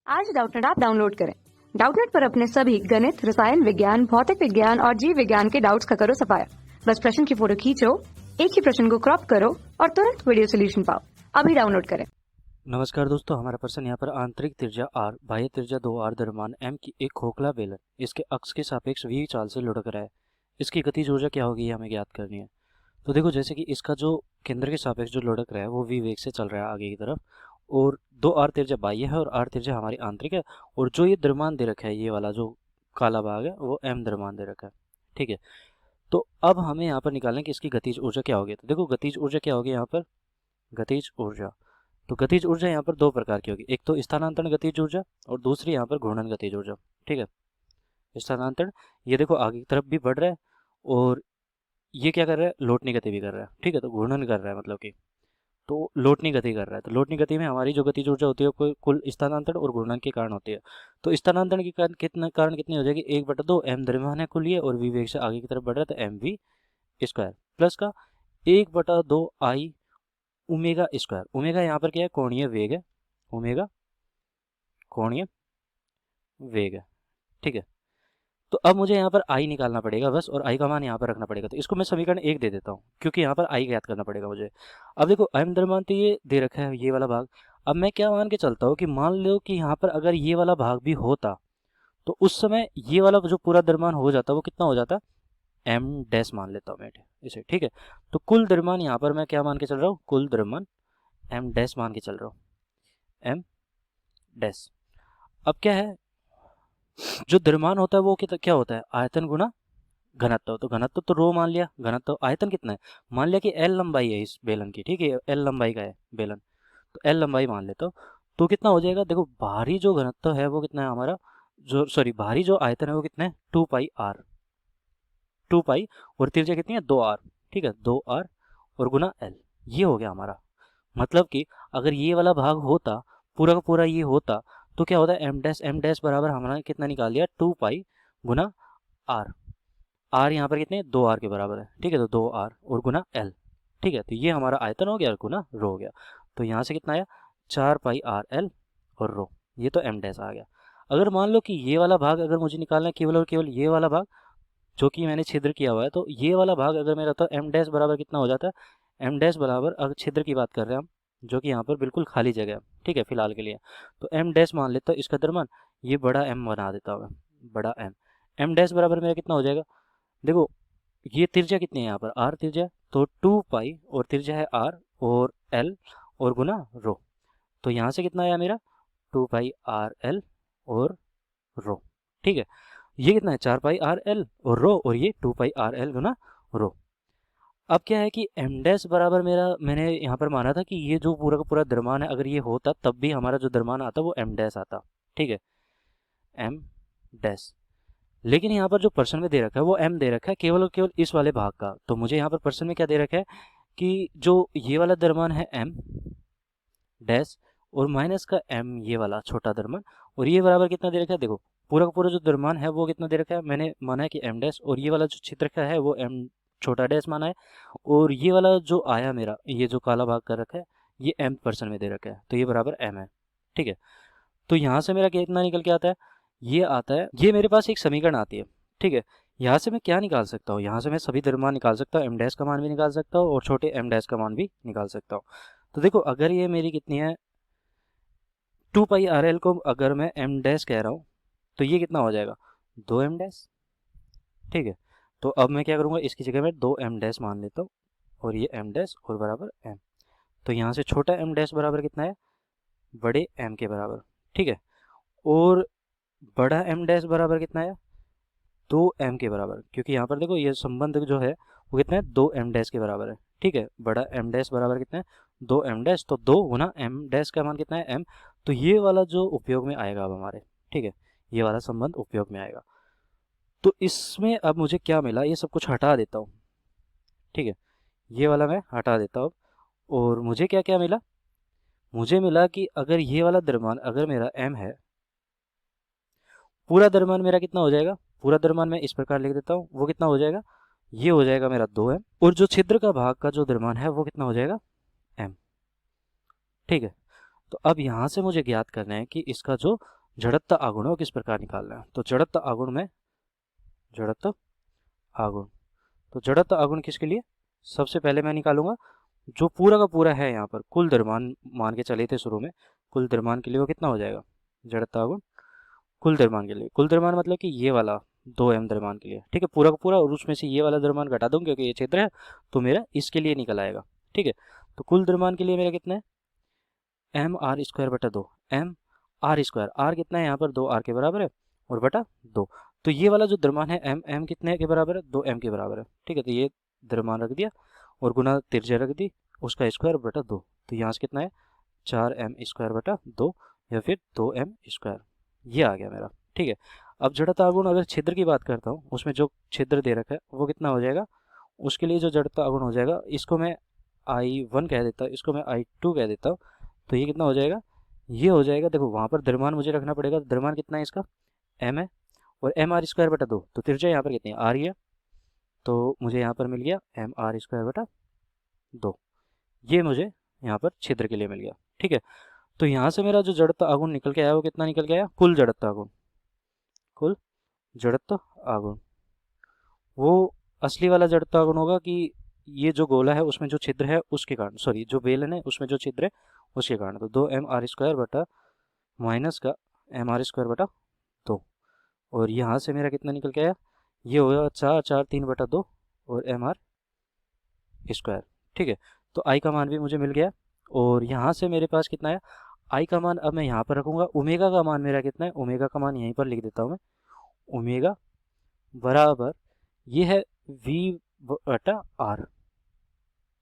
आज Doubtnut app download करें। Doubtnut पर अपने सभी गणित, रसायन विज्ञान, भौतिक विज्ञान और जीव विज्ञान के डाउट्स का करो सफाया। बस प्रश्न की फोटो खींचो, एक ही प्रश्न को क्रॉप करो और तुरंत वीडियो सोल्यूशन पाओ। अभी डाउनलोड करें। नमस्कार दोस्तों, हमारा प्रश्न यहाँ पर आंतरिक त्रिज्या r, बाह्य त्रिज्या 2r, द्रव्यमान m की एक खोखला बेलन इसके अक्ष के सापेक्ष v चाल से लुढ़क रहा है। इसकी गतिज ऊर्जा क्या होगी, ये हमें ज्ञात करनी है। तो देखो, जैसे कि इसका जो केंद्र के सापेक्ष जो लुढ़क रहा है वो v वेग से चल रहा है आगे की तरफ, और 2r त्रिज्या बाह्य है और r त्रिज्या हमारी आंतरिक है, और जो ये द्रव्यमान दे रखा है, ये वाला जो काला भाग है वो m द्रव्यमान दे रखा है। ठीक है, तो अब हमें यहाँ पर निकालना है कि इसकी गतिज ऊर्जा क्या होगी। तो देखो, गतिज ऊर्जा क्या होगी यहाँ पर, गतिज ऊर्जा। तो गतिज ऊर्जा यहाँ पर दो प्रकार की होगी, एक तो स्थानांतरण गतिज ऊर्जा और दूसरी यहाँ पर घूर्णन गतिज ऊर्जा। ठीक है, स्थानांतरण, ये देखो आगे की तरफ भी बढ़ रहा है, और ये क्या कर रहा है, लौटनी गति भी कर रहा है। ठीक है, तो घूर्णन कर रहा है, मतलब कि तो लौटनी गति कर रहा है। तो लौटनी गति में हमारी जो गतिज ऊर्जा होती है वो कुल स्थानांतरण और घूर्णन के कारण होती है। तो स्थानांतरण के कारण कितनी हो जाएगी, 1/2 m द्रव्यमान है कुल ये, और v वेग से आगे की तरफ बढ़ रहा है, तो mv² प्लस का 1/2 I ओमेगा स्क्वायर। ओमेगा यहाँ पर क्या है, कोणीय वेग है, ओमेगा कोणीय वेग है। ठीक है, तो अब मुझे यहाँ पर आई निकालना पड़ेगा बस, और आई का मान यहाँ पर रखना पड़ेगा। तो इसको मैं समीकरण 1 दे देता हूँ, क्योंकि यहाँ पर आई ज्ञात करना पड़ेगा मुझे। अब देखो, m द्रव्यमान तो ये दे रखा है, ये वाला भाग। अब मैं क्या मान के चलता हूँ कि मान लो कि यहाँ पर अगर ये वाला भाग भी होता, तो उस समय ये वाला जो पूरा द्रव्यमान हो जाता वो कितना हो जाता, m डैश मान लेता हूँ मैं इसे। ठीक है, तो कुल द्रव्यमान यहाँ पर मैं क्या मान के चल रहा हूँ, कुल द्रव्यमान m डैश मान के चल रहा हूँ, m डैश। अब क्या है, जो द्रव्यमान होता है वो क्या होता है, आयतन गुना घनत्व। तो घनत्व तो रो मान लिया, घनत्व आयतन कितना है, मान लिया कि l लंबाई है इस बेलन की। ठीक है, l लंबाई का है बेलन, तो l लंबाई मान लेता हूँ। तो कितना हो जाएगा, देखो बाहरी जो घनत्व है वो कितना है हमारा, जो सॉरी बाहरी जो आयतन है वो कितना है, 2πr, 2π, और त्रिज्या कितनी है, 2r। ठीक है, 2r और गुना l, ये हो गया हमारा। मतलब कि अगर ये वाला भाग होता, पूरा का पूरा ये होता, तो क्या होता है, m डैश बराबर हमने कितना निकाल लिया, 2π गुना r। r यहाँ पर कितने, 2r के बराबर है। ठीक है, तो 2r और गुना l। ठीक है, तो ये हमारा आयतन हो गया, गुना रो हो गया। तो यहाँ से कितना आया, 4πrl और रो, ये तो m डैश आ गया। अगर मान लो कि ये वाला भाग अगर मुझे निकालना है, केवल और केवल ये वाला भाग जो कि मैंने छिद्र किया हुआ है, तो ये वाला भाग अगर मेरा, तो m डैश बराबर कितना हो जाता है, m डैश बराबर, अगर छिद्र की बात कर रहे हैं हम, जो कि यहाँ पर बिल्कुल खाली जगह है। ठीक है, फिलहाल के लिए, तो m डैश मान लेता हूँ इसका द्रव्यमान, ये बड़ा m बना देता हूँ, बड़ा m डैश बराबर मेरा कितना हो जाएगा, देखो ये त्रिज्या कितनी है यहाँ पर, r त्रिज्या, तो 2π और त्रिज्या है r और l और गुना रो। तो यहाँ से कितना आया मेरा, 2πrl और रो। ठीक है, ये कितना है, 4πrl और रो, और ये 2πrl गुना रो। अब क्या है कि m डैश बराबर मेरा, मैंने यहाँ पर माना था कि ये जो पूरा का पूरा द्रव्यमान है, अगर ये होता तब भी हमारा जो द्रव्यमान आता वो m डैश आता। ठीक है, m डैश। लेकिन यहाँ पर जो प्रश्न में दे रखा है वो m दे रखा है केवल और केवल इस वाले भाग का। तो मुझे यहाँ पर प्रश्न में क्या दे रखा है कि जो ये वाला द्रव्यमान है m डैश, और माइनस का m ये वाला छोटा द्रव्यमान, और ये बराबर कितना दे रखा है, देखो पूरा का पूरा जो द्रव्यमान है वो कितना दे रखा है, मैंने माना है कि m डैश, और ये वाला जो क्षेत्र का है वो m छोटा डैश माना है, और ये वाला जो आया मेरा, ये जो काला भाग कर रखा है, ये m परसेंट में दे रखा है, तो ये बराबर m है। ठीक है, तो यहाँ से मेरा कितना निकल के आता है, ये आता है, ये मेरे पास एक समीकरण आती है। ठीक है, यहाँ से मैं क्या निकाल सकता हूँ, यहाँ से मैं सभी द्रव्यमान निकाल सकता हूँ, m डैश का मान भी निकाल सकता हूँ और छोटे m डैश का मान भी निकाल सकता हूँ। तो देखो, अगर ये मेरी कितनी है, 2πrl को अगर मैं m डैश कह रहा हूँ, तो ये कितना हो जाएगा, 2m डैश। ठीक है, तो अब मैं क्या करूँगा, इसकी जगह मैं 2m डैश मान लेता हूँ, और ये m डैश और बराबर m। तो यहाँ से छोटा m डैश बराबर कितना है, बड़े m के बराबर। ठीक है, और बड़ा m डैश बराबर कितना है, 2m के बराबर, क्योंकि यहाँ पर देखो ये संबंध जो है वो कितना है, 2m डैश के बराबर है। ठीक है, बड़ा m डैश बराबर कितना है, 2m डैश, तो 2 गुना m डैश का मान कितना है, m। तो ये वाला जो उपयोग में आएगा अब हमारे, ठीक है, ये वाला संबंध उपयोग में आएगा। तो इसमें अब मुझे क्या मिला, ये सब कुछ हटा देता हूँ। ठीक है, ये वाला मैं हटा देता हूँ, और मुझे क्या क्या मिला, मुझे मिला कि अगर ये वाला द्रव्यमान अगर मेरा m है, पूरा द्रव्यमान मेरा कितना हो जाएगा, पूरा द्रव्यमान मैं इस प्रकार लिख देता हूँ, वो कितना हो जाएगा, ये हो जाएगा मेरा 2m, और जो छिद्र का भाग का जो द्रव्यमान है वो कितना हो जाएगा, m। ठीक है, तो अब यहाँ से मुझे ज्ञात करना है कि इसका जो जड़त्व आघूर्ण है वो किस प्रकार निकालना है। तो जड़त्व आघूर्ण में जड़त्व आघूर्ण, तो जड़त्व आघूर्ण किसके लिए, सबसे पहले मैं निकालूंगा जो पूरा का पूरा है यहाँ पर कुल द्रव्यमान मान के चले थे शुरू में, कुल द्रव्यमान के लिए वो कितना हो जाएगा, जड़त्व आघूर्ण कुल द्रव्यमान के लिए, कुल द्रव्यमान मतलब कि ये वाला 2m द्रव्यमान के लिए, ठीक है, पूरा का पूरा, और उसमें से ये वाला द्रव्यमान घटा दूँ क्योंकि ये क्षेत्र है तो मेरा इसके लिए निकल आएगा, ठीक है। तो कुल द्रव्यमान के लिए मेरा कितना है, mr²/2, mr², r कितना है यहाँ पर 2r के बराबर है और बटा 2, तो ये वाला जो द्रव्यमान है m कितने के बराबर है, 2m के बराबर है, ठीक है। तो ये द्रव्यमान रख दिया और गुना त्रिज्या रख दी उसका स्क्वायर बटा 2, तो यहाँ से कितना है 4m²/2 या फिर 2m², ये आ गया मेरा, ठीक है। अब जड़त्व आघूर्ण अगर छिद्र की बात करता हूँ, उसमें जो छिद्र दे रखा है वो कितना हो जाएगा, उसके लिए जो जड़त्व आघूर्ण हो जाएगा, इसको मैं I1 कह देता हूँ, इसको मैं I2 कह देता हूँ, तो ये कितना हो जाएगा, ये हो जाएगा, देखो वहाँ पर द्रव्यमान मुझे रखना पड़ेगा, द्रव्यमान कितना है इसका m है और mr²/2, तो त्रिज्या यहाँ पर कितनी है r है, तो मुझे यहाँ पर मिल गया mr²/2, ये मुझे यहाँ पर छिद्र के लिए मिल गया, ठीक है। तो यहाँ से मेरा जो जड़त्व आघूर्ण निकल के आया वो कितना निकल के आया, कुल जड़त्व आघूर्ण, कुल जड़त्व आघूर्ण, वो असली वाला जड़त्व आघूर्ण होगा कि ये जो गोला है उसमें जो छिद्र है उसके कारण, सॉरी जो बेलन है उसमें जो छिद्र है उसके कारण, तो 2mr² बटा माइनस का mr²/2, और यहाँ से मेरा कितना निकल के आया, ये होगा 4/3/2 और mr², ठीक है। तो I का मान भी मुझे मिल गया और यहाँ से मेरे पास कितना है, I का मान अब मैं यहाँ पर रखूँगा, ओमेगा का मान मेरा कितना है, ओमेगा का मान यहीं पर लिख देता हूँ मैं, ओमेगा बराबर ये है v/r,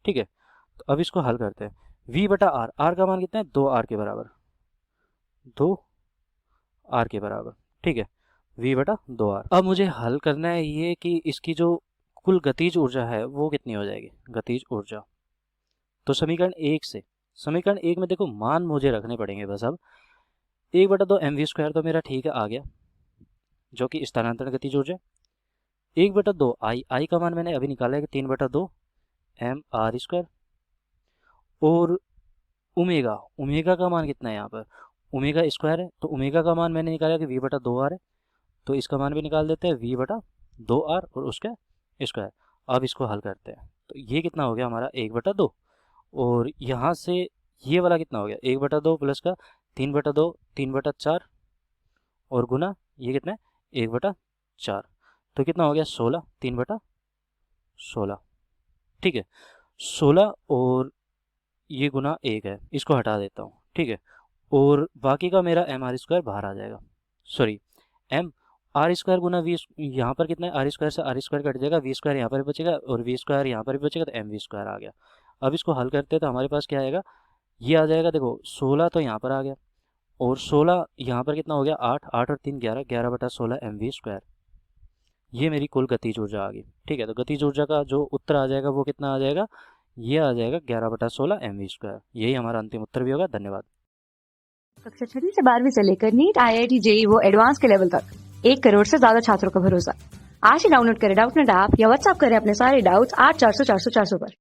ठीक है। तो अब इसको हल करते हैं, v/r, r का मान कितना है 2r के बराबर, 2r के बराबर, ठीक है, v/2r। अब मुझे हल करना है ये कि इसकी जो कुल गतिज ऊर्जा है वो कितनी हो जाएगी, गतिज ऊर्जा, तो समीकरण 1 से, समीकरण 1 में देखो मान मुझे रखने पड़ेंगे बस, अब 1/2 mv² तो मेरा ठीक है आ गया, जो कि स्थानांतरण गतिज ऊर्जा, 1/2 I का मान मैंने अभी निकाला है कि 3/2 mr², और ओमेगा का मान कितना है यहाँ पर, ओमेगा² है, तो ओमेगा का मान मैंने निकाला कि v/2r है, तो इसका मान भी निकाल देते हैं v/2r और उसका स्क्वायर। अब इसको हल करते हैं, तो ये कितना हो गया हमारा 1/2, और यहाँ से ये वाला कितना हो गया 1/2 प्लस का 3/2, 3/4 और गुना ये कितना है 1/4, तो कितना हो गया 16, 3/16, ठीक है 16, और ये गुना 1 है, इसको हटा देता हूँ, ठीक है, और बाकी का मेरा mr² बाहर आ जाएगा, सॉरी mr² गुना v, यहाँ पर कितना है r² से r² कट जाएगा, v² यहाँ पर भी बचेगा और v² यहाँ पर भी बचेगा, तो mv² आ गया। अब इसको हल करते हैं तो हमारे पास क्या आएगा, ये आ जाएगा, देखो 16 तो यहाँ पर आ गया और 16 यहाँ पर कितना हो गया 8, 8 और 3 11, 11/16 mv², ये मेरी कुल गतिज ऊर्जा आ गई, ठीक है। तो गतिज ऊर्जा का जो उत्तर आ जाएगा वो कितना आ जाएगा, ये आ जाएगा 11/16 mv², यही हमारा अंतिम उत्तर भी होगा। धन्यवाद। कक्षा 6 से 12वीं से लेकर नीट, IIT, JEE वो एडवांस के लेवल तक 1 करोड़ से ज्यादा छात्रों का भरोसा। आज ही डाउनलोड करें डाउटनेट ऐप या व्हाट्सएप करें अपने सारे डाउट्स 8400 400 400 पर।